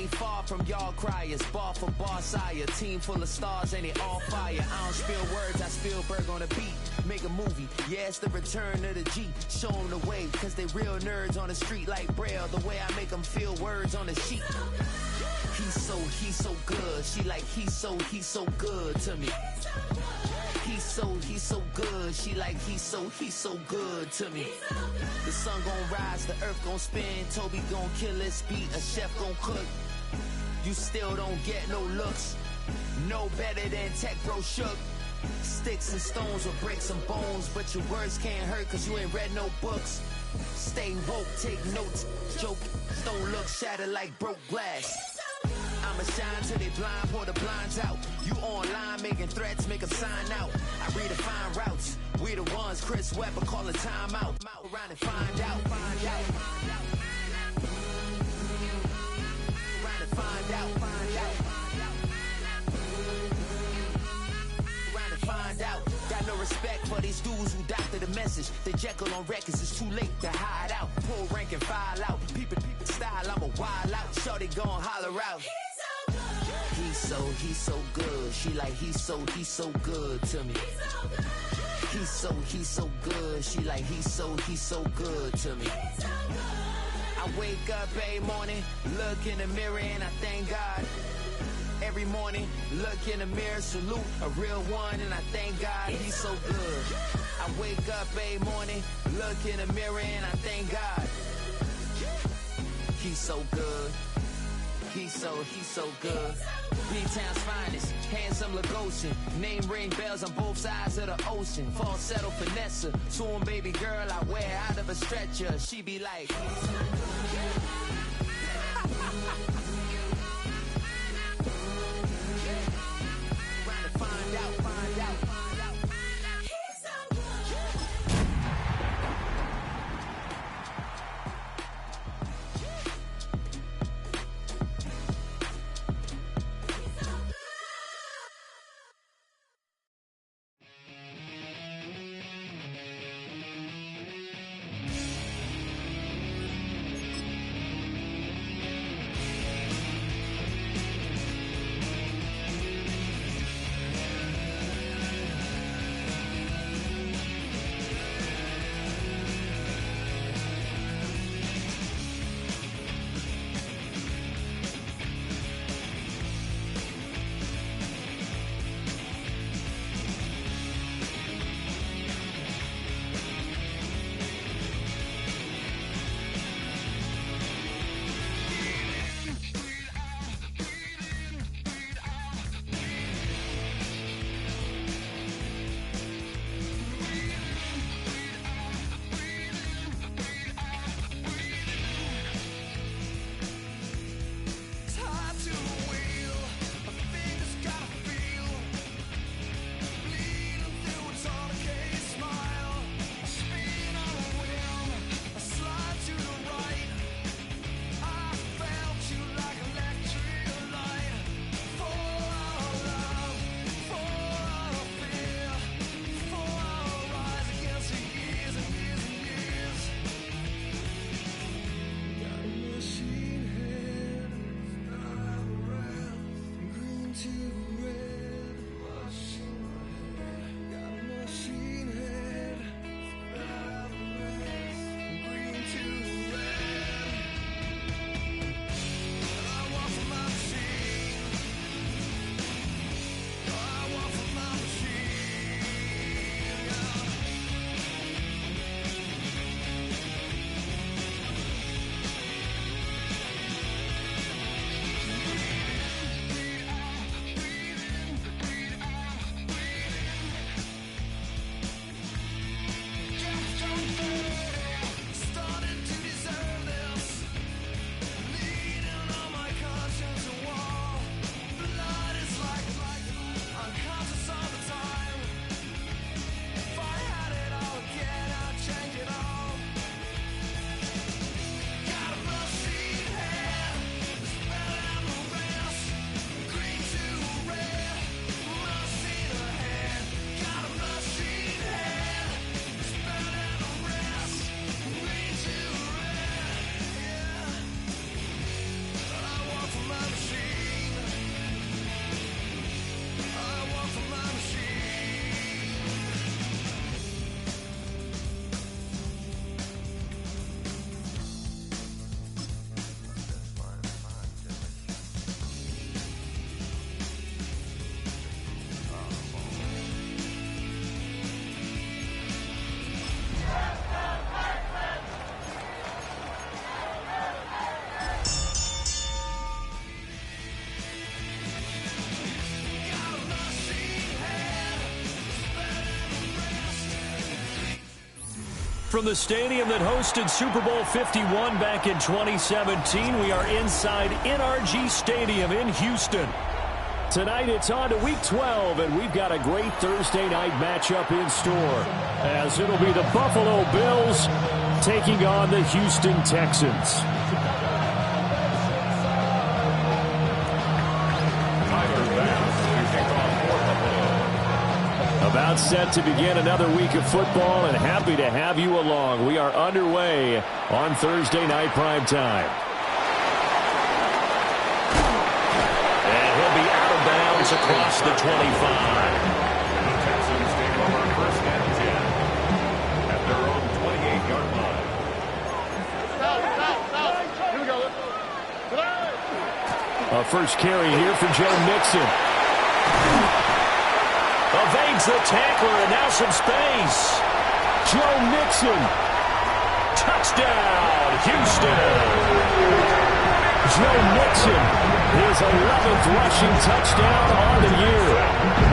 ain't far from y'all criers. Bar for bar sire. Team full of stars and they all fire. I don't spill words, I spill Berg on the beat. Make a movie, yeah, it's the return of the G. Show them the way, cause they real nerds on the street like Braille. The way I make them feel words on the sheet. He's so good. She like, he's so good to me. He's so good. She like, he's so good to me. The sun gon' rise, the earth gon' spin. Toby gon' kill this beat, a chef gon' cook. You still don't get no looks. No better than Tech Bro Shook. Sticks and stones will break some bones, but your words can't hurt cause you ain't read no books. Stay woke, take notes, joke. Don't look shattered like broke glass. I'ma shine till they blind, pour the blinds out. You online making threats, make them sign out. I redefine routes. We the ones Chris Webber call a timeout. Around and find out. Around and find out. Around and find out. Got no respect for these dudes who doctor the message. The Jekyll on records, it's too late to hide out. Pull rank and file out. People style, I'm a wild out. Shorty gon' holler out. He's so good. She like, he's so good to me. He's so good. She like, he's so good to me. I wake up every morning, look in the mirror and I thank God. Every morning, look in the mirror, salute a real one and I thank God. He's so good. I wake up every morning, look in the mirror and I thank God. He's so good. He's so good. B-Town's finest, handsome Lagosian. Name ring bells on both sides of the ocean. Falsetto finesse, to him baby girl I wear out of a stretcher. She be like, trying to find out. From the stadium that hosted Super Bowl 51 back in 2017, we are inside NRG Stadium in Houston. Tonight it's on to Week 12, and we've got a great Thursday night matchup in store, as it'll be the Buffalo Bills taking on the Houston Texans. About set to begin another week of football, and happy to have you along. We are underway on Thursday night prime time. And he'll be out of bounds across the 25. The Texans take over first and 10 at their own 28-yard line. A first carry here for Joe Mixon. Evades the tackler, and now some space. Joe Mixon. Touchdown, Houston. Joe Mixon, his 11th rushing touchdown on the year.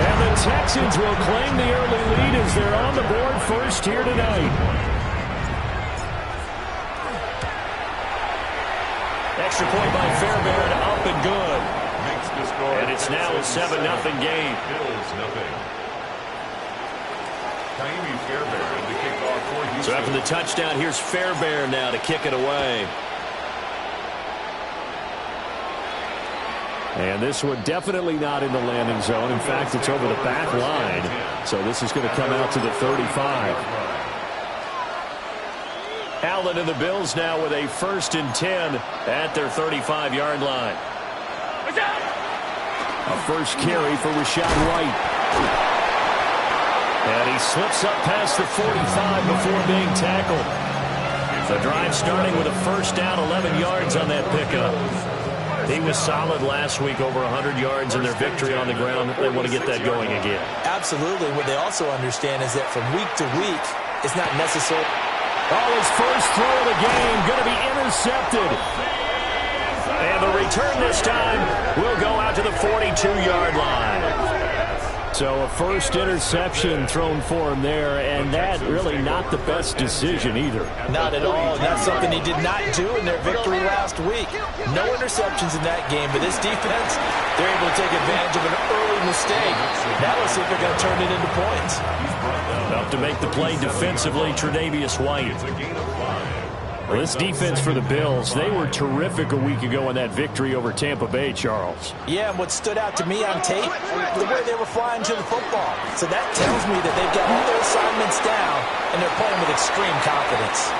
And the Texans will claim the early lead as they're on the board first here tonight. Extra point by Fairbairn, up and good. Makes the score. And it's now a 7-0 game. Bills nothing. Fairbairn to kick off for Houston. So after the touchdown, here's Fairbairn now to kick it away. And this one definitely not in the landing zone. In fact, it's over the back line. So this is going to come out to the 35. Allen and the Bills now with a 1st and 10 at their 35-yard line. A first carry for Rashad White. And he slips up past the 45 before being tackled. The drive starting with a first down, 11 yards on that pickup. He was solid last week, over 100 yards in their victory on the ground. They want to get that going again. Absolutely. What they also understand is that from week to week, it's not necessary. Oh, his first throw of the game going to be intercepted. And the return this time will go out to the 42-yard line. So a first interception thrown for him there, and that really not the best decision either. Not at all, and that's something he did not do in their victory last week. No interceptions in that game, but this defense, they're able to take advantage of an early mistake. Now let's see if they're going to turn it into points. Up to make the play defensively, Tre'Davious White. Well, this defense for the Bills, they were terrific a week ago in that victory over Tampa Bay, Charles. Yeah, and what stood out to me on tape, the way they were flying to the football. So that tells me that they've got all their assignments down, and they're playing with extreme confidence.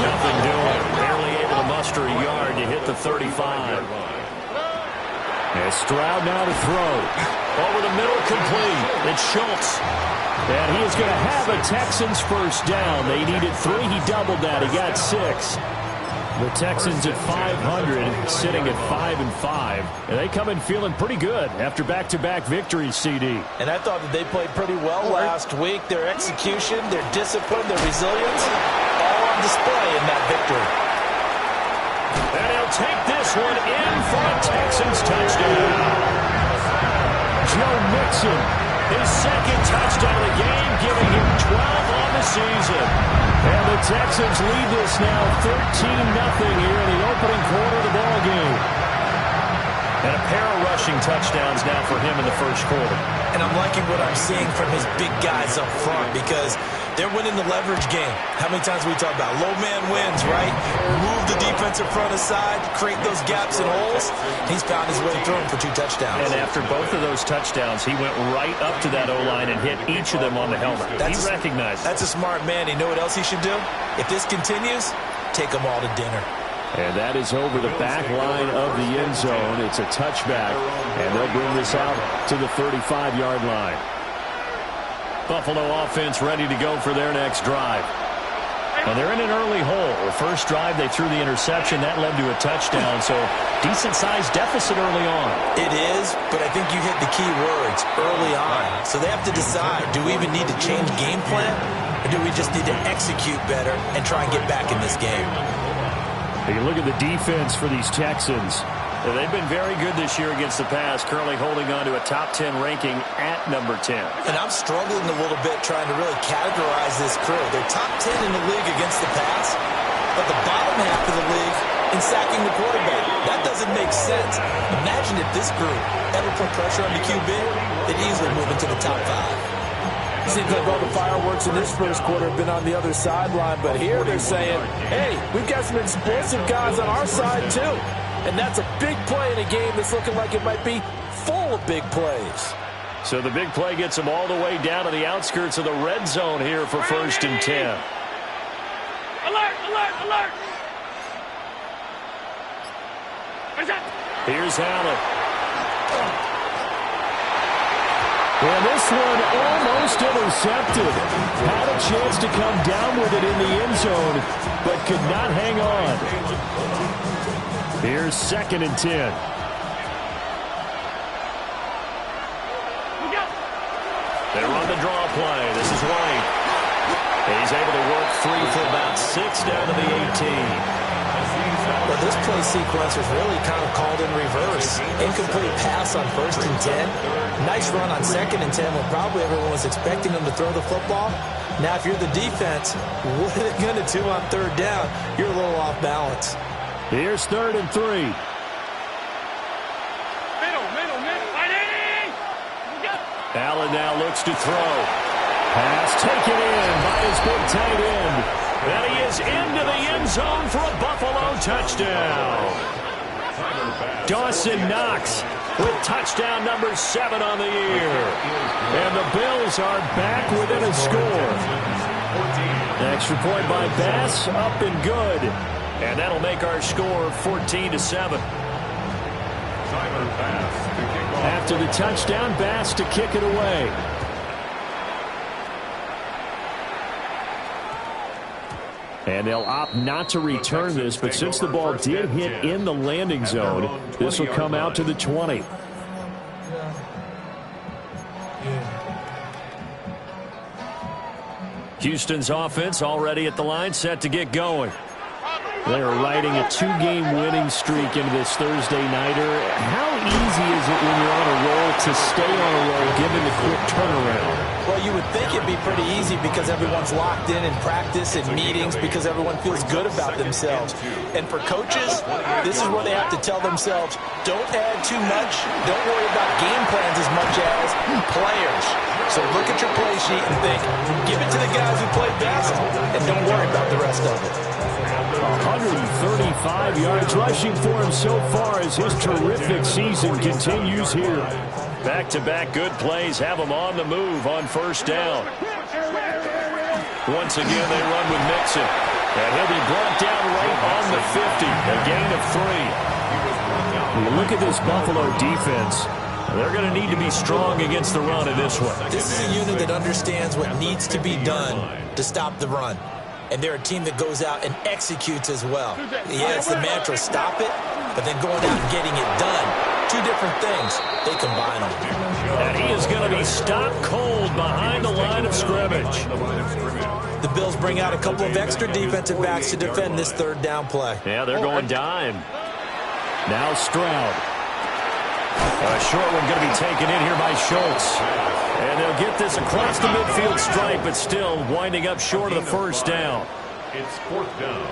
Nothing doing. Barely able to muster a yard to hit the 35. And Stroud now to throw. Over the middle, complete. It's Schultz. And he is going to have a Texans first down. They needed 3. He doubled that. He got 6. The Texans at 500, sitting at 5-5. And they come in feeling pretty good after back-to-back victories, CD. And I thought that they played pretty well last week. Their execution, their discipline, their resilience, all on display in that victory. And he'll take this one in for a Texans touchdown. Joe Mixon, his second touchdown of the game, giving him 12 on the season. And the Texans lead this now 13-0 here in the opening quarter of the ball game. And a pair of rushing touchdowns now for him in the first quarter. And I'm liking what I'm seeing from his big guys up front because they're winning the leverage game. How many times we talk about low man wins, right? Move the defensive front aside, create those gaps and holes. He's found his way through them for 2 touchdowns. And after both of those touchdowns, he went right up to that O-line and hit each of them on the helmet. He recognized it. That's a smart man. You know what else he should do? If this continues, take them all to dinner. And that is over the back line of the end zone. It's a touchback, and they'll bring this out to the 35-yard line. Buffalo offense ready to go for their next drive. And they're in an early hole. The first drive, they threw the interception. That led to a touchdown, so decent-sized deficit early on. It is, but I think you hit the key words, early on. So they have to decide, do we even need to change game plan, or do we just need to execute better and try and get back in this game? You look at the defense for these Texans. They've been very good this year against the pass, currently holding on to a top 10 ranking at number 10. And I'm struggling a little bit trying to really categorize this crew. They're top 10 in the league against the pass, but the bottom half of the league in sacking the quarterback. That doesn't make sense. Imagine if this group ever put pressure on the QB, they'd easily move into the top 5. Seems like all the fireworks in this first quarter have been on the other sideline, but here they're saying, hey, we've got some explosive guys on our side too. And that's a big play in a game that's looking like it might be full of big plays. So the big play gets them all the way down to the outskirts of the red zone here for 1st and 10. Alert, alert, alert! Here's Allen. And this one almost intercepted. Had a chance to come down with it in the end zone, but could not hang on. Here's 2nd and 10. They run the draw play. This is White. He's able to work 3 for about 6 down to the 18. Well, this play sequence was really kind of called in reverse. Incomplete pass on 1st and 10. Nice run on 2nd and 10 when probably everyone was expecting them to throw the football. Now, if you're the defense, what are they going to do on 3rd down? You're a little off balance. Here's 3rd and 3. Allen now looks to throw. Pass taken in by his big tight end. And he is into the end zone for a Buffalo touchdown. Dawson Knox with touchdown number 7 on the year. And the Bills are back within a score. Extra point by Bass, up and good. And that'll make our score 14-7. After the touchdown, Bass to kick it away. And they'll opt not to return this, but since the ball did hit in the landing zone, this will come out to the 20. Houston's offense already at the line, set to get going. They are riding a 2-game winning streak into this Thursday nighter. How easy is it when you're on a roll to stay on a roll given the quick turnaround? Well, you would think it'd be pretty easy because everyone's locked in practice and meetings because everyone feels good about themselves. And for coaches, this is where they have to tell themselves, don't add too much. Don't worry about game plans as much as players. So look at your play sheet and think, give it to the guys who play best and don't worry about the rest of it. 135 yards rushing for him so far as his terrific season continues here. Back-to-back good plays have him on the move on 1st down. Once again, they run with Mixon. And he'll be brought down right on the 50. A gain of 3. When you look at this Buffalo defense, they're going to need to be strong against the run in this one. This is a unit that understands what needs to be done to stop the run. And they're a team that goes out and executes as well. Yeah, it's the mantra, stop it, but then going out and getting it done. 2 different things. They combine them. And he is going to be stopped cold behind the line of scrimmage. The Bills bring out a couple of extra defensive backs to defend this 3rd down play. Yeah, they're going dime. Now Stroud. A short one going to be taken in here by Schultz. And they'll get this across the midfield stripe, but still winding up short of the 1st down. It's 4th down.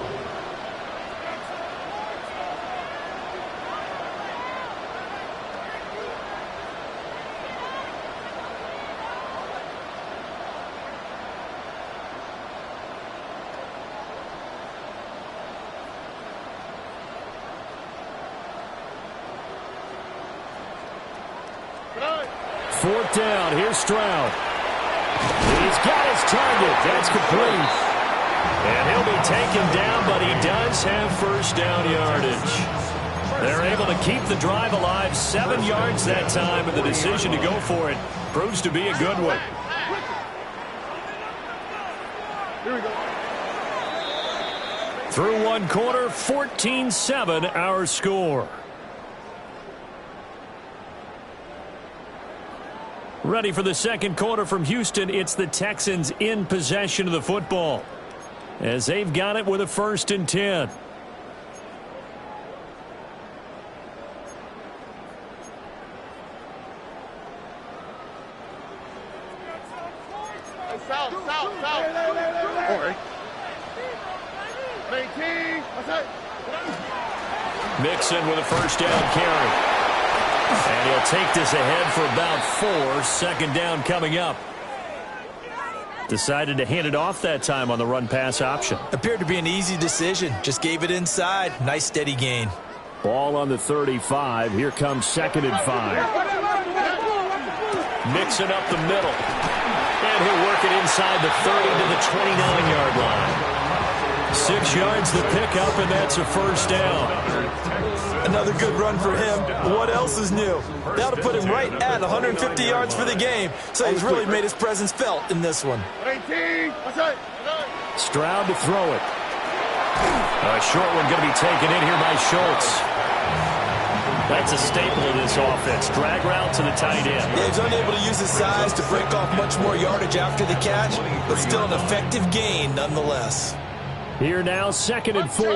Fourth down. Here's Stroud. He's got his target. That's complete. And he'll be taken down, but he does have 1st down yardage. They're able to keep the drive alive, 7 yards that time, and the decision to go for it proves to be a good one. Here we go. Through 1 quarter, 14-7 our score. Ready for the 2nd quarter from Houston. It's the Texans in possession of the football as they've got it with a 1st and 10. Mixon with a first down carry. And he'll take this ahead for about 4. Second down coming up. Decided to hand it off that time on the run-pass option. Appeared to be an easy decision. Just gave it inside. Nice steady gain. Ball on the 35. Here comes 2nd and 5. Mixing up the middle. And he'll work it inside the 30 to the 29-yard line. 6 yards to pick up, and that's a first down. Another good run for him. What else is new? That'll put him right at 150 yards for the game. So he's really made his presence felt in this one. Stroud to throw it. A short one going to be taken in here by Schultz. That's a staple of this offense. Drag route to the tight end. Yeah, he's unable to use his size to break off much more yardage after the catch, but still an effective gain nonetheless. Here now, 2nd and 4.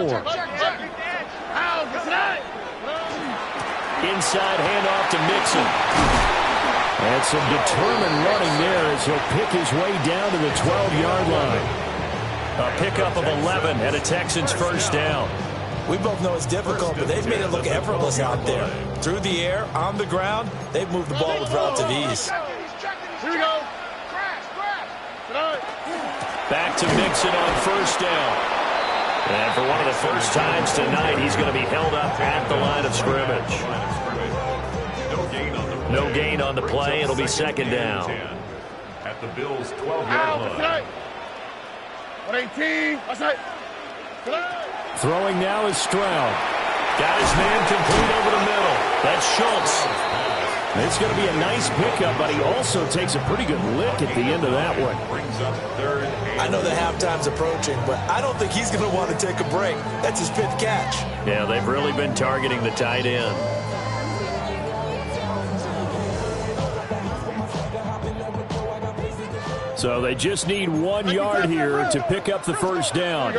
Inside handoff to Mixon. And some determined running there as he'll pick his way down to the 12-yard line. A pickup of 11 and a Texans first down. We both know it's difficult, but they've made it look effortless out there. Through the air, on the ground, they've moved the ball with relative ease. Here we go. Back to Mixon on first down. And for one of the first times tonight, he's going to be held up at the line of scrimmage. No gain on the play. It'll be 2nd down. At the Bills' 12-yard line. 118. Throwing now is Stroud. Got his man complete over the middle. That's Schultz. It's going to be a nice pickup, but he also takes a pretty good lick at the end of that one. I know the halftime's approaching, but I don't think he's going to want to take a break. That's his 5th catch. Yeah, they've really been targeting the tight end. So they just need 1 yard here to pick up the first down.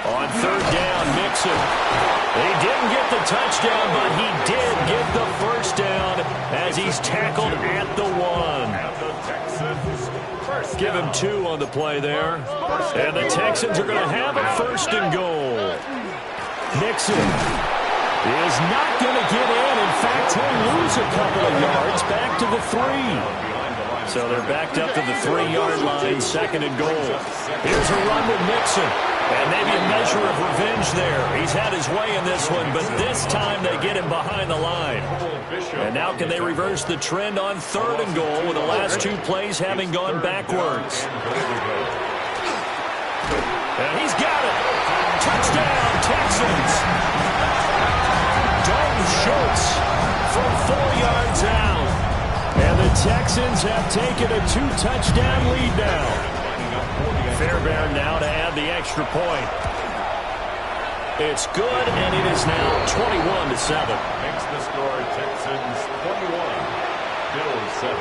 On 3rd down, Mixon. He didn't get the touchdown, but he did get the first down as he's tackled at the 1. Give him 2 on the play there. And the Texans are going to have a 1st and goal. Mixon is not going to get in. In fact, he'll lose a couple of yards back to the 3. So they're backed up to the 3-yard line, 2nd and goal. Here's a run with Mixon. And maybe a measure of revenge there. He's had his way in this one, but this time they get him behind the line. And now can they reverse the trend on 3rd and goal with the last 2 plays having gone backwards? And he's got it. Touchdown, Texans. Dalton Schultz from 4 yards out. And the Texans have taken a 2-touchdown lead now. Fairbairn now to add the extra point. It's good, and it is now 21-7. Makes the score Texans 21, Bills 7.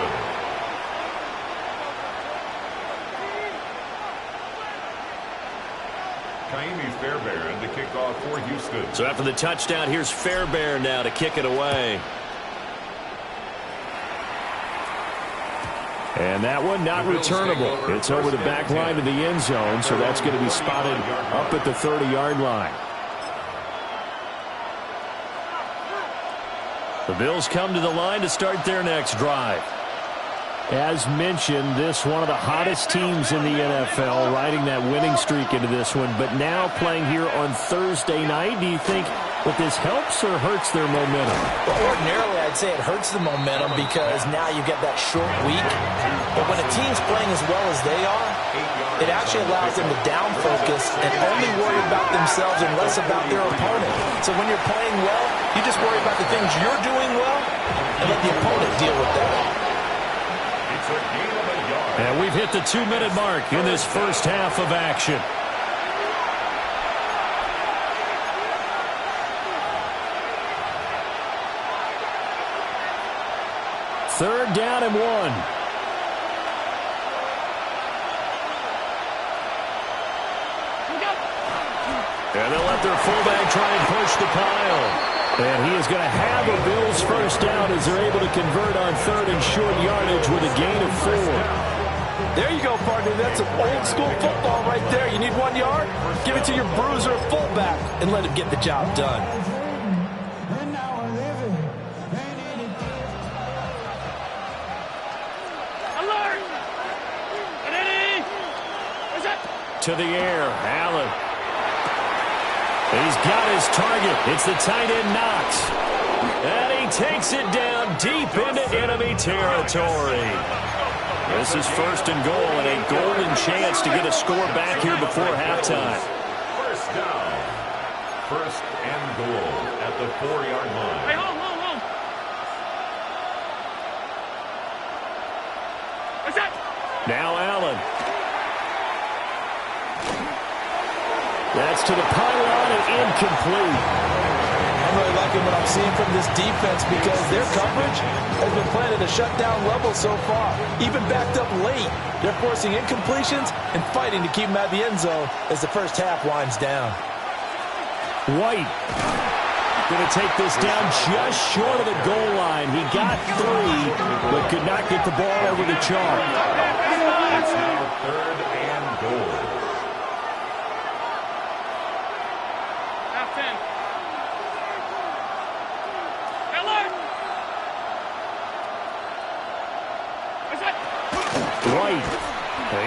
Kaimi Fairbairn to kick off for Houston. So after the touchdown, here's Fairbairn now to kick it away. And that one not returnable. It's over the back line of the end zone, so that's going to be spotted up at the 30-yard line. The Bills come to the line to start their next drive. As mentioned, this one of the hottest teams in the NFL, riding that winning streak into this one, but now playing here on Thursday night. Do you think that this helps or hurts their momentum? Well, ordinarily, I'd say it hurts the momentum because now you get that short week. But when a team's playing as well as they are, it actually allows them to down focus and only worry about themselves and less about their opponent. So when you're playing well, you just worry about the things you're doing well and let the opponent deal with that. And we've hit the 2-minute mark in this first half of action. Third down and 1. And they'll let their fullback try and push the pile. And he is going to have a Bills first down as they're able to convert on 3rd and short yardage with a gain of 4. There you go, partner. That's some old-school football right there. You need 1 yard? Give it to your bruiser or fullback and let him get the job done. Alert! To the air, Allen. He's got his target. It's the tight end Knox. And he takes it down deep into enemy territory. This is 1st and goal and a golden chance to get a score back here before halftime. First down. 1st and goal at the 4-yard line. Hey, hold. What's that? Now Allen. That's to the pylon and incomplete. I'm really liking what I'm seeing from this defense because their coverage has been playing at a shutdown level so far. Even backed up late, they're forcing incompletions and fighting to keep them out of the end zone as the first half winds down. White going to take this down just short of the goal line. He got 3, but could not get the ball over the chalk. It's now 3rd and goal. Half 10. Alert! What's that? White.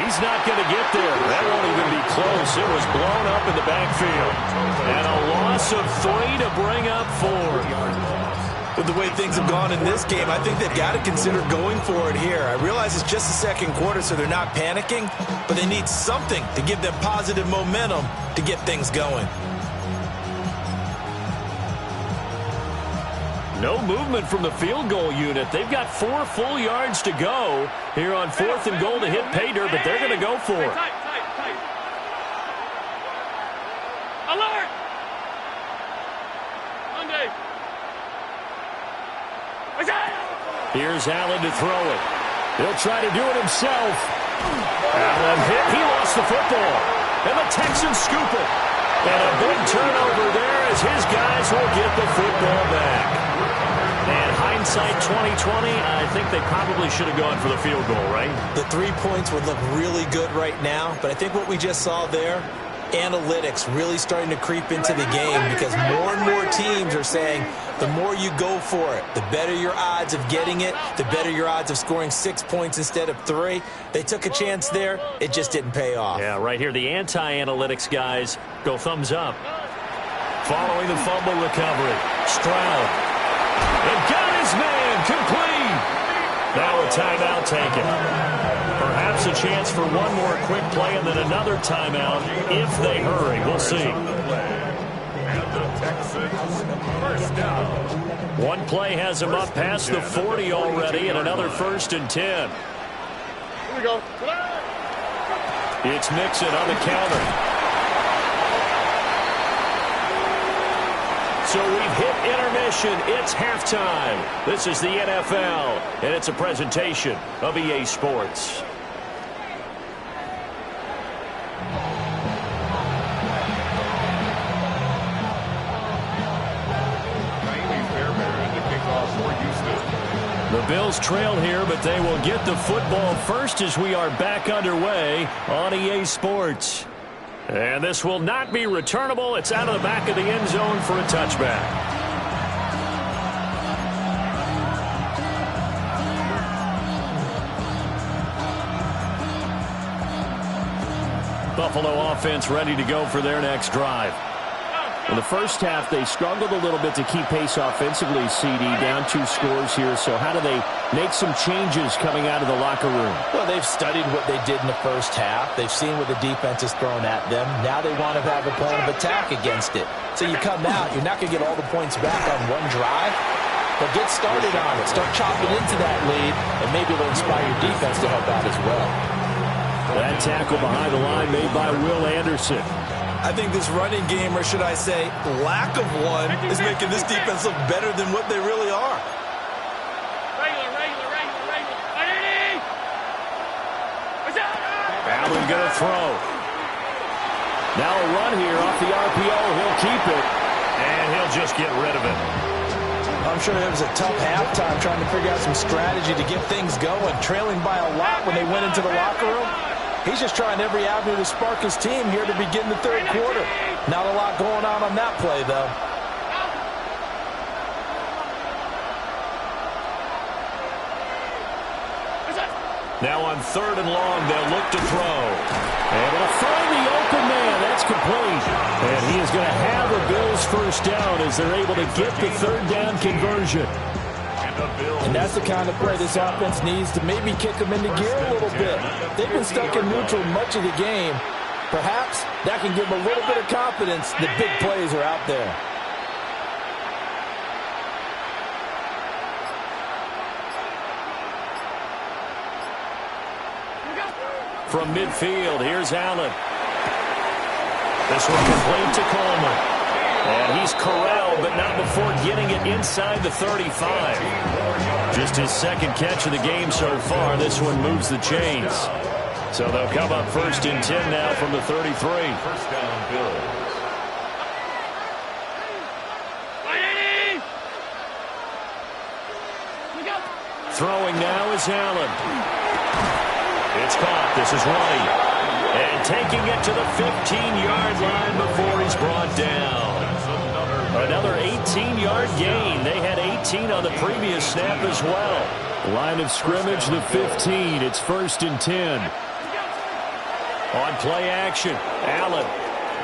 He's not going to get there. That won't even be close. It was blown up in the backfield. And a loss of 3 to bring up 4. With the way things have gone in this game, I think they've got to consider going for it here. I realize it's just the 2nd quarter, so they're not panicking, but they need something to give them positive momentum to get things going. No movement from the field goal unit. They've got 4 full yards to go here on 4th and goal to hit pay dirt, but they're going to go for it. Tight. Alert! Monday. What's that? Here's Allen to throw it. He'll try to do it himself. Allen hit. He lost the football. And the Texans scoop it. And a big turnover there as his guys will get the football back. And hindsight 2020, I think they probably should have gone for the field goal, right? The 3 points would look really good right now, but I think what we just saw there, analytics really starting to creep into the game because more and more teams are saying the more you go for it, the better your odds of getting it, the better your odds of scoring 6 points instead of 3. They took a chance there. It just didn't pay off. Yeah, right here, the anti-analytics guys go thumbs up. Following the fumble recovery, Stroud. And got his man complete. Now a timeout taken. Perhaps a chance for one more quick play and then another timeout if they hurry. We'll see. And the Texans first down. One play has him up past the 40 already and another 1st and 10. Here we go. It's Mixon on the counter. So we've hit intermission. It's halftime. This is the NFL, and it's a presentation of EA Sports. The Bills trail here, but they will get the football first as we are back underway on EA Sports. And this will not be returnable. It's out of the back of the end zone for a touchback. Buffalo offense ready to go for their next drive. In the first half, they struggled a little bit to keep pace offensively, CD, down 2 scores here. So how do they make some changes coming out of the locker room? Well, they've studied what they did in the first half. They've seen what the defense is throwing at them. Now they want to have a plan of attack against it. So you come out, you're not going to get all the points back on one drive, but get started on it. Start chopping into that lead, and maybe it'll inspire your defense to help out as well. That tackle behind the line made by Will Anderson. I think this running game, or should I say lack of one, is making this defense look better than what they really are. Regular. What's that? Allen going to throw. Now a run here off the RPO. He'll keep it. And he'll just get rid of it. I'm sure it was a tough halftime trying to figure out some strategy to get things going, trailing by a lot when they went into the locker room. He's just trying every avenue to spark his team here to begin the third quarter. Not a lot going on that play, though. Now on 3rd and long, they'll look to throw. Able to find the open man. That's complete. And he is going to have the Bills first down as they're able to get the 3rd down conversion. And that's the kind of play this offense needs to maybe kick them into gear a little bit. They've been stuck in neutral much of the game. Perhaps that can give them a little bit of confidence that big plays are out there. From midfield, here's Allen. This one complete to Coleman. And he's corralled, but not before getting it inside the 35. Just his 2nd catch of the game so far. This one moves the chains. So they'll come up 1st and 10 now from the 33. First down, Bills. Throwing now is Allen. It's caught. This is Ronnie. And taking it to the 15-yard line before he's brought down. Another 18-yard gain. They had 18 on the previous snap as well. Line of scrimmage, the 15. It's 1st and 10. On play action, Allen.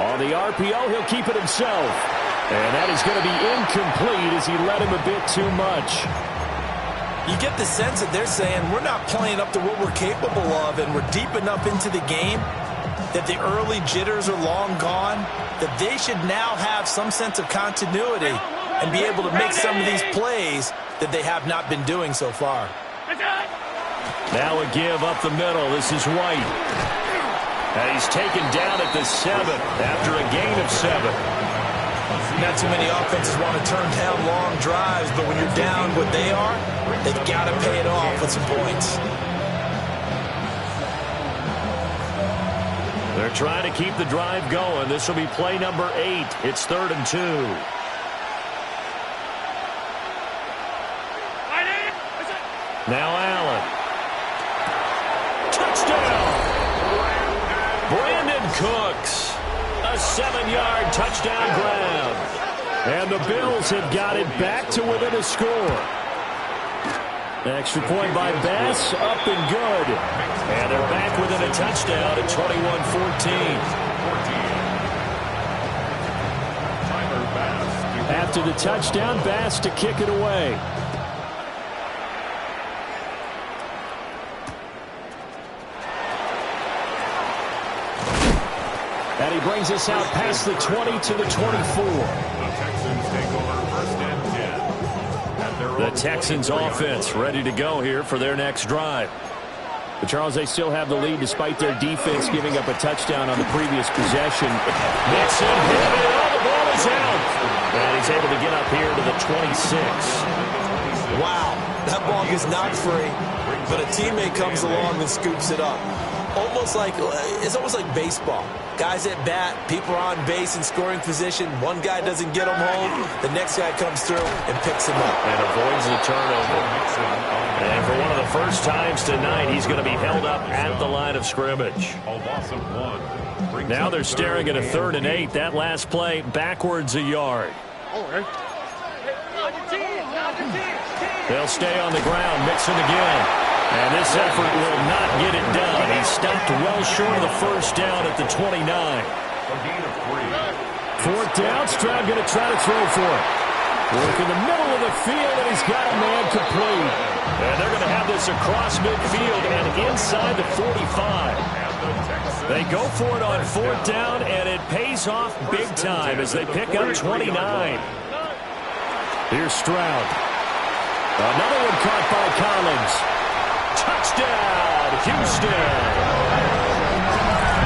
On the RPO, he'll keep it himself. And that is going to be incomplete as he led him a bit too much. You get the sense that they're saying we're not playing up to what we're capable of, and we're deep enough into the game that the early jitters are long gone, that they should now have some sense of continuity and be able to make some of these plays that they have not been doing so far. Now a give up the middle. This is White. And he's taken down at the 7 after a gain of 7. Not too many offenses want to turn down long drives, but when you're down what they are, they've got to pay it off with some points. They're trying to keep the drive going. This will be play number 8. It's 3rd and 2. Now Allen. Touchdown! Brandon Cooks. A 7-yard touchdown grab. And the Bills have got it back to within a score. Extra point by Bass, up and good. And they're back within a touchdown at 21-14. After the touchdown, Bass to kick it away. And he brings us out past the 20 to the 24. The Texans offense ready to go here for their next drive. But Charles, they still have the lead despite their defense giving up a touchdown on the previous possession. Mixon hit it. Oh, the ball is out. And he's able to get up here to the 26. Wow, that ball gets knocked free, but a teammate comes along and scoops it up. It's almost like baseball. Guys at bat, people are on base in scoring position. One guy doesn't get him home. The next guy comes through and picks him up. And avoids the turnover. And for one of the first times tonight, he's going to be held up at the line of scrimmage. A loss of 1. Now they're staring at a 3rd and 8. That last play backwards a yard. They'll stay on the ground. Mixon again. And this effort will not get it done. He stopped well short of the first down at the 29. 4th down. Stroud going to try to throw for it. Work in the middle of the field, and he's got a man complete. And they're going to have this across midfield and inside the 45. They go for it on 4th down, and it pays off big time as they pick up 29. Here's Stroud. Another one caught by Collins. Touchdown, Houston.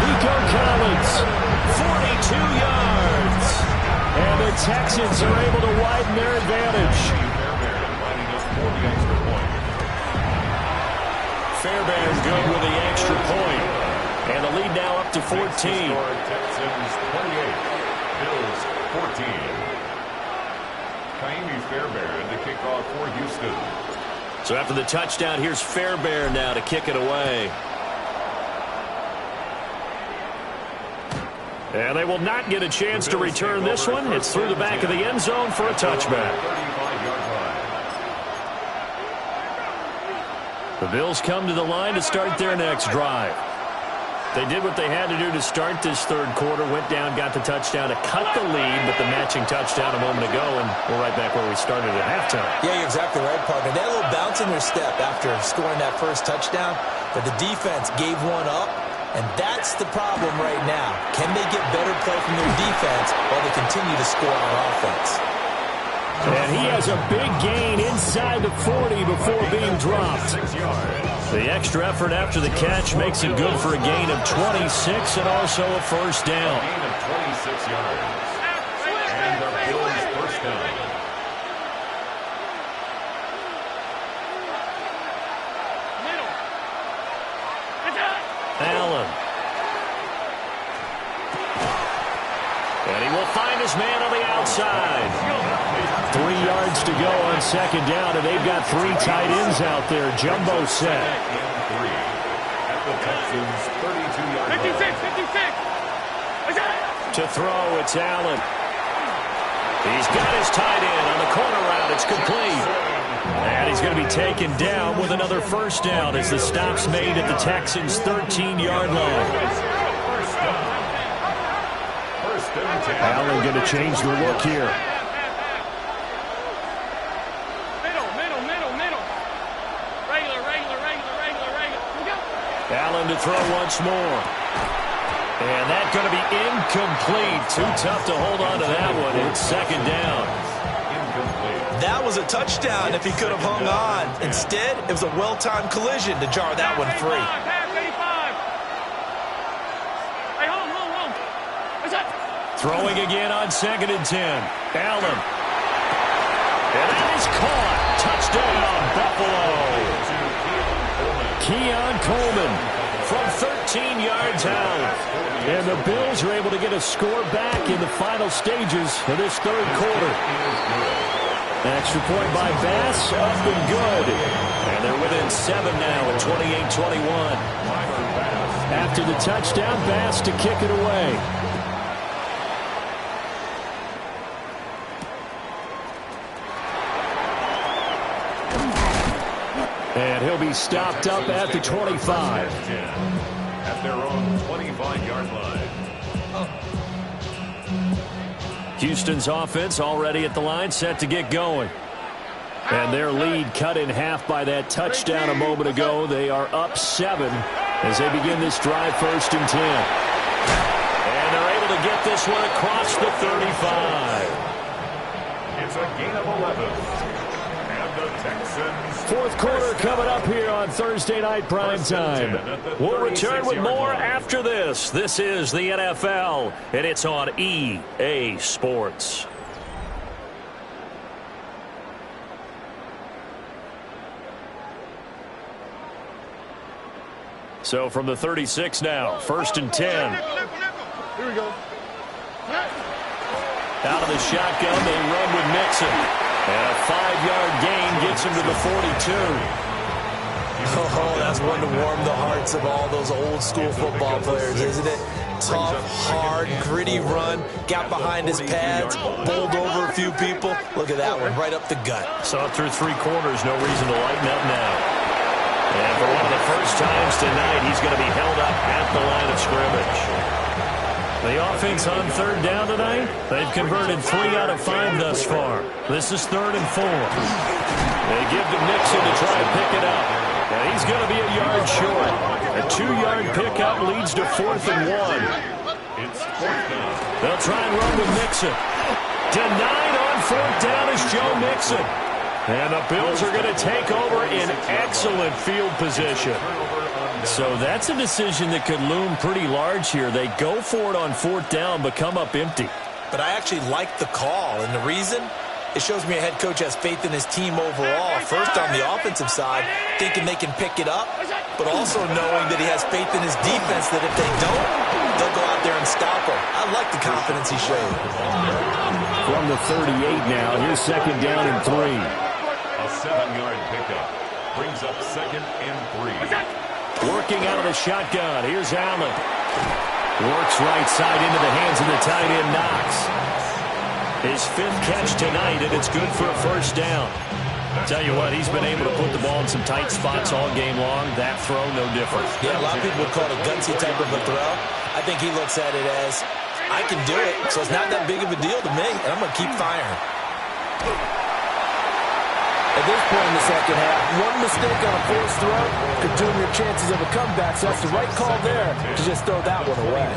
Nico Collins, 42 yards. And the Texans are able to widen their advantage. Fairbairn good with the extra point. And the lead now up to 14. Texans 28, Bills 14. Fairbairn to kick off for Houston. So after the touchdown, here's Fairbairn now to kick it away. And they will not get a chance to return this one. It's through the back of the end zone for a touchback. The Bills come to the line to start their next drive. They did what they had to do to start this third quarter, went down, got the touchdown to cut the lead, but the matching touchdown a moment ago, and we're right back where we started at halftime. Yeah, you're exactly right, partner. They had a little bounce in their step after scoring that first touchdown, but the defense gave one up, and that's the problem right now. Can they get better play from their defense while they continue to score on offense? And he has a big gain inside the 40 before being dropped. The extra effort after the catch makes it good for a gain of 26 and also a first down. Gain of 26 yards. And the Bills first down. Allen. And he will find his man on the outside. 3 yards to go on second down, and they've got 3 tight ends out there. Jumbo set. At the Texans' 32-yard line. 56. To throw, it's Allen. He's got his tight end on the corner route. It's complete. And he's going to be taken down with another first down as the stop's made at the Texans' 13-yard line. Allen going to change the look here. Allen to throw once more. And that's going to be incomplete. Too tough to hold on to that one. It's second down. That was a touchdown if he could have hung on. Instead, it was a well-timed collision to jar that one free. Throwing again on 2nd and 10. Allen. And that is caught. Touchdown, Buffalo. Keon Coleman from 13 yards out. And the Bills are able to get a score back in the final stages of this third quarter. An extra point by Bass, up and good. And they're within 7 now at 28-21. After the touchdown, Bass to kick it away. And he'll be stopped up at the 25. At their own 25-yard line. Houston's offense already at the line, set to get going. And their lead cut in half by that touchdown a moment ago. They are up 7 as they begin this drive, 1st and 10. And they're able to get this one across the 35. It's a gain of 11. The Texans. Fourth quarter coming up here on Thursday Night Primetime. We'll return with more after this. This is the NFL, and it's on EA Sports. So from the 36 now, 1st and 10. Here we go. Out of the shotgun, they run with Mixon. And a 5-yard gain gets him to the 42. Oh, that's one to warm the hearts of all those old-school football players, isn't it? Tough, hard, gritty run. Got behind his pads, bowled over a few people. Look at that one, right up the gut. Saw through 3 quarters, no reason to lighten up now. And for one of the first times tonight, he's going to be held up at the line of scrimmage. The offense on 3rd down tonight, they've converted 3 out of 5 thus far. This is 3rd and 4. They give to Mixon to try and pick it up. And he's going to be a yard short. A 2-yard pickup leads to 4th and 1. It's 4th down. They'll try and run with Mixon. Denied on 4th down is Joe Mixon. And the Bills are going to take over in excellent field position. So that's a decision that could loom pretty large here. They go for it on 4th down, but come up empty. But I actually like the call, and the reason? It shows me a head coach has faith in his team overall. First, on the offensive side, thinking they can pick it up, but also knowing that he has faith in his defense that if they don't, they'll go out there and stop him. I like the confidence he showed. From the 38 now, here's second down and 3. A 7-yard pickup brings up 2nd and 3. Working out of the shotgun. Here's Allen. Works right side into the hands of the tight end, Knox. His 5th catch tonight, and it's good for a first down. Tell you what, he's been able to put the ball in some tight spots all game long. That throw, no different. Yeah, a lot of people would call it a gutsy type of a throw. I think he looks at it as, I can do it, so it's not that big of a deal to me, and I'm going to keep firing. At this point in the second half, one mistake on a forced throw could doom your chances of a comeback, so that's the right call there to just throw that one away.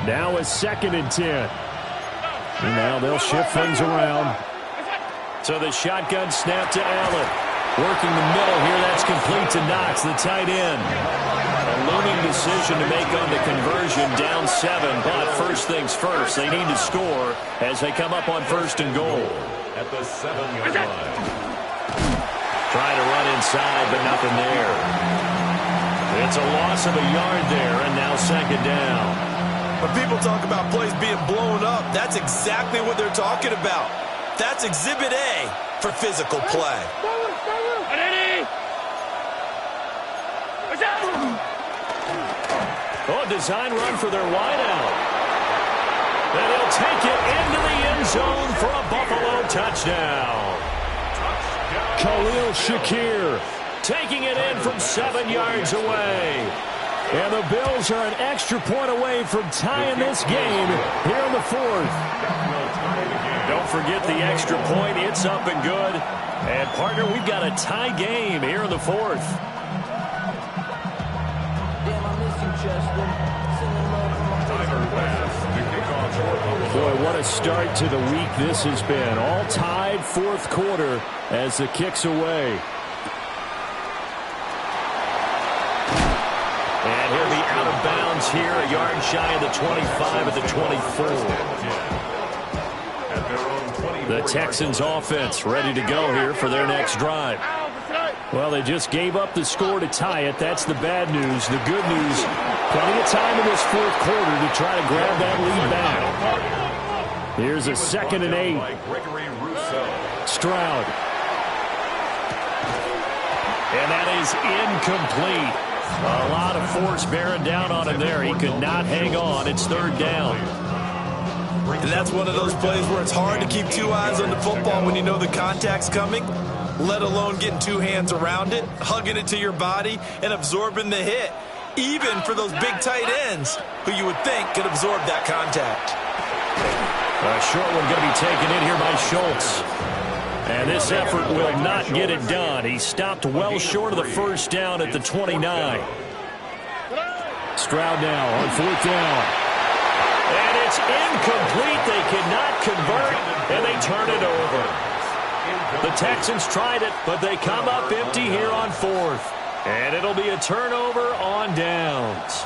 Now it's 2nd and 10. And now they'll shift things around. So the shotgun snap to Allen. Working the middle here, that's complete to Knox, the tight end. A looming decision to make on the conversion, down 7, but first things first, they need to score as they come up on 1st and goal. At the 7-yard line. Trying to run inside, but nothing there. It's a loss of a yard there, and now 2nd down. When people talk about plays being blown up, that's exactly what they're talking about. That's Exhibit A for physical play. Oh, design run for their wideout. And he'll take it into the end zone for a Buffalo touchdown. Khalil Shakir Taking it in from 7 yards away. And the Bills are an extra point away from tying this game here in the 4th. Don't forget the extra point. It's up and good. And, partner, we've got a tie game here in the 4th. Boy, what a start to the week this has been. All tied 4th quarter as the kick's away. And he'll be out of bounds here, a yard shy of the 25 at the 24. The Texans offense ready to go here for their next drive. Well, they just gave up the score to tie it. That's the bad news. The good news, plenty of time in this 4th quarter to try to grab that lead back. Here's a 2nd and 8. Stroud. And that is incomplete. A lot of force bearing down on him there. He could not hang on. It's 3rd down. And that's one of those plays where it's hard to keep 2 eyes on the football when you know the contact's coming, let alone getting 2 hands around it, hugging it to your body, and absorbing the hit, even for those big tight ends who you would think could absorb that contact. A short one going to be taken in here by Schultz. And this effort will not get it done. He stopped well short of the 1st down at the 29. Stroud now on 4th down. And it's incomplete. They cannot convert, and they turn it over. The Texans tried it, but they come up empty here on 4th. And it'll be a turnover on downs.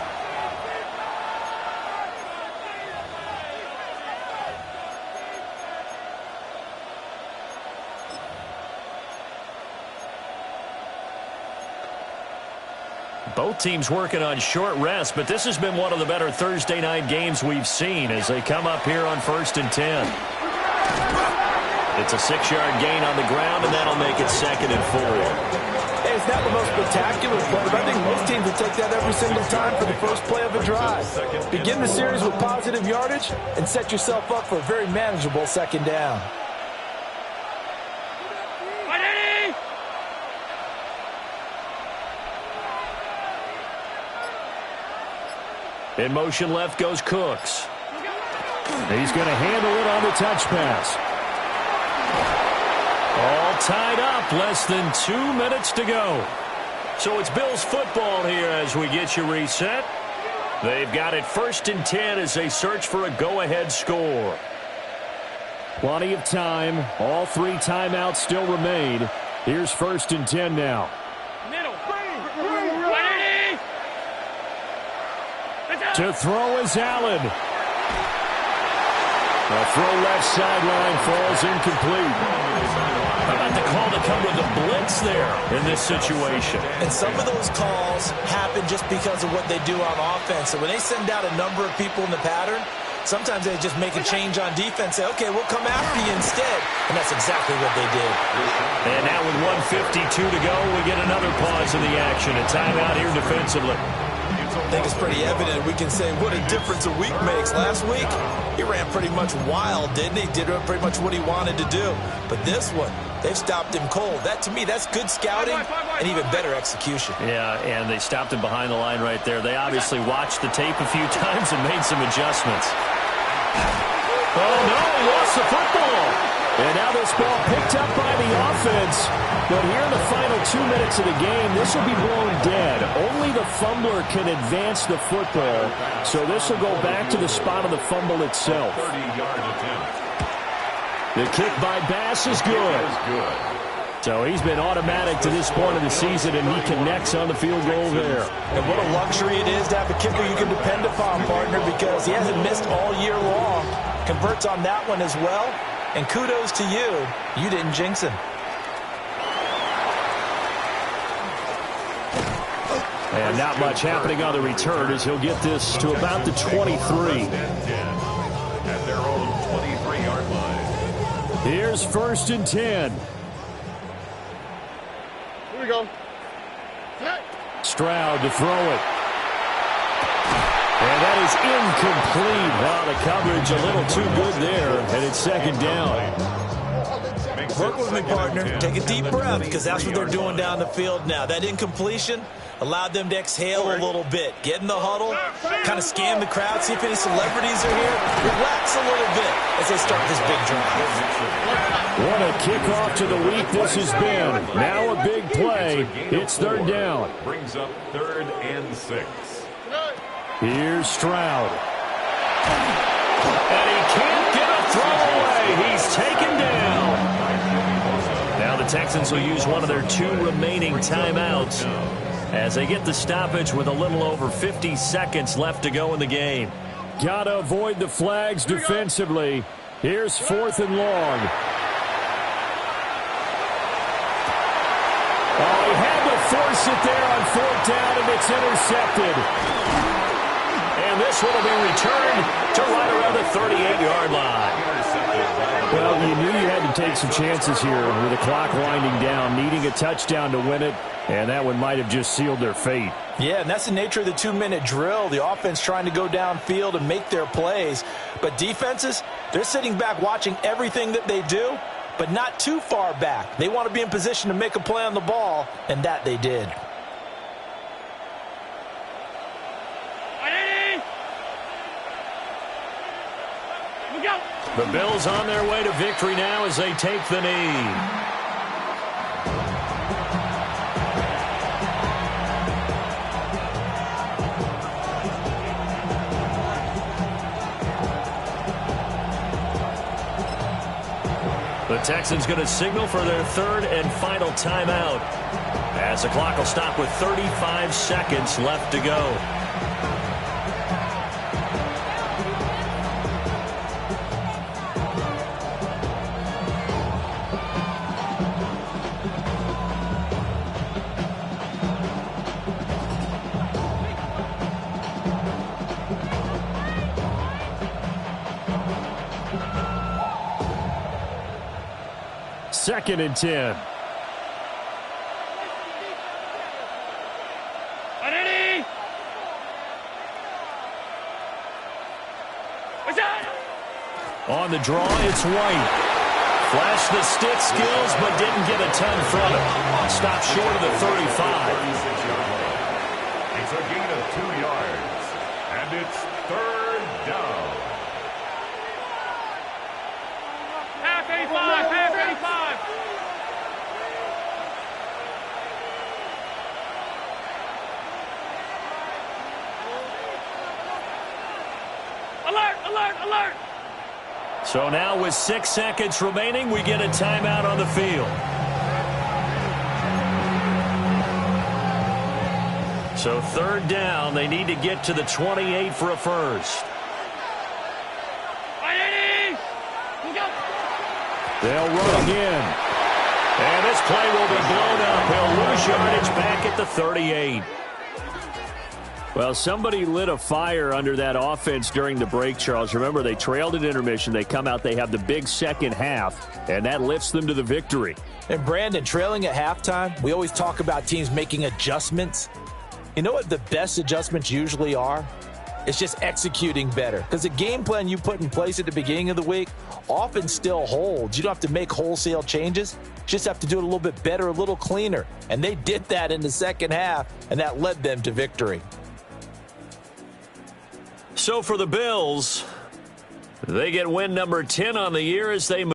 Both teams working on short rest, but this has been one of the better Thursday night games we've seen as they come up here on 1st and 10. It's a 6-yard gain on the ground, and that'll make it 2nd and 4. Hey, it's not the most spectacular play, but I think most teams will take that every single time for the first play of a drive. Begin the series with positive yardage and set yourself up for a very manageable 2nd down. In motion left goes Cooks. He's going to handle it on the touch pass. All tied up, less than 2 minutes to go. So it's Bills football here as we get you reset. They've got it 1st and 10 as they search for a go-ahead score. Plenty of time. All 3 timeouts still remain. Here's 1st and 10 now. To throw is Allen. A throw left sideline falls incomplete. How about the call to come with a blitz there in this situation? And some of those calls happen just because of what they do on offense. So when they send out a number of people in the pattern, sometimes they just make a change on defense, say, okay, we'll come after you instead. And that's exactly what they did. And now with 1:52 to go, we get another pause in the action. A timeout here defensively. I think it's pretty evident. We can say what a difference a week makes. Last week, he ran pretty much wild, didn't he? Did pretty much what he wanted to do. But this one, they've stopped him cold. That, to me, that's good scouting and even better execution. Yeah, and they stopped him behind the line right there. They obviously watched the tape a few times and made some adjustments. Oh, no, he lost the football. And now this ball picked up by the offense. But here in the final 2 minutes of the game, this will be blown dead. Only the fumbler can advance the football. So this will go back to the spot of the fumble itself. 30-yard attempt. The kick by Bass is good. So he's been automatic to this point of the season, and he connects on the field goal there. And what a luxury it is to have a kicker you can depend upon, partner, because he hasn't missed all year long. Converts on that one as well. And kudos to you. You didn't jinx him. And not much happening on the return as he'll get this to about the 23. At their own 23-yard line. Here's 1st and 10. Here we go. Stroud to throw it. And that is incomplete. Wow, the coverage a little too good there, and it's 2nd down. Work with me, partner. Take a deep breath, because that's what they're doing down the field now. That incompletion allowed them to exhale a little bit. Get in the huddle, kind of scan the crowd, see if any celebrities are here. Relax a little bit as they start this big drive. What a kickoff to the week this has been. Now a big play. It's 3rd down. Brings up 3rd and 6. Here's Stroud. And he can't get a throw away. He's taken down. Now the Texans will use one of their 2 remaining timeouts as they get the stoppage with a little over 50 seconds left to go in the game. Gotta avoid the flags defensively. Here's 4th and long. Oh, he had to force it there on 4th down, and it's intercepted. And this one will be returned to right around the 38-yard line. Well, you knew you had to take some chances here with the clock winding down, needing a touchdown to win it, and that one might have just sealed their fate. Yeah, and that's the nature of the 2-minute drill. The offense trying to go downfield and make their plays. But defenses, they're sitting back watching everything that they do, but not too far back. They want to be in position to make a play on the ball, and that they did. The Bills on their way to victory now as they take the knee. The Texans going to signal for their 3rd and final timeout as the clock will stop with 35 seconds left to go. Second and 10. On the draw, it's White. Flashed the stick skills, but didn't get a ton from it. Stopped short of the 35. It's a gain of 2 yards. And it's 3rd down. Half 85, half 85. Alert, alert, alert. So now with 6 seconds remaining, we get a timeout on the field. So 3rd down, they need to get to the 28 for a first. They'll run again. And this play will be blown up. He'll lose yardage back at the 38. Well, somebody lit a fire under that offense during the break, Charles. Remember, they trailed at intermission. They come out, they have the big second half, and that lifts them to the victory. And, Brandon, trailing at halftime, we always talk about teams making adjustments. You know what the best adjustments usually are? It's just executing better. Because the game plan you put in place at the beginning of the week often still holds. You don't have to make wholesale changes. You just have to do it a little bit better, a little cleaner. And they did that in the second half, and that led them to victory. So for the Bills, they get win number 10 on the year as they move.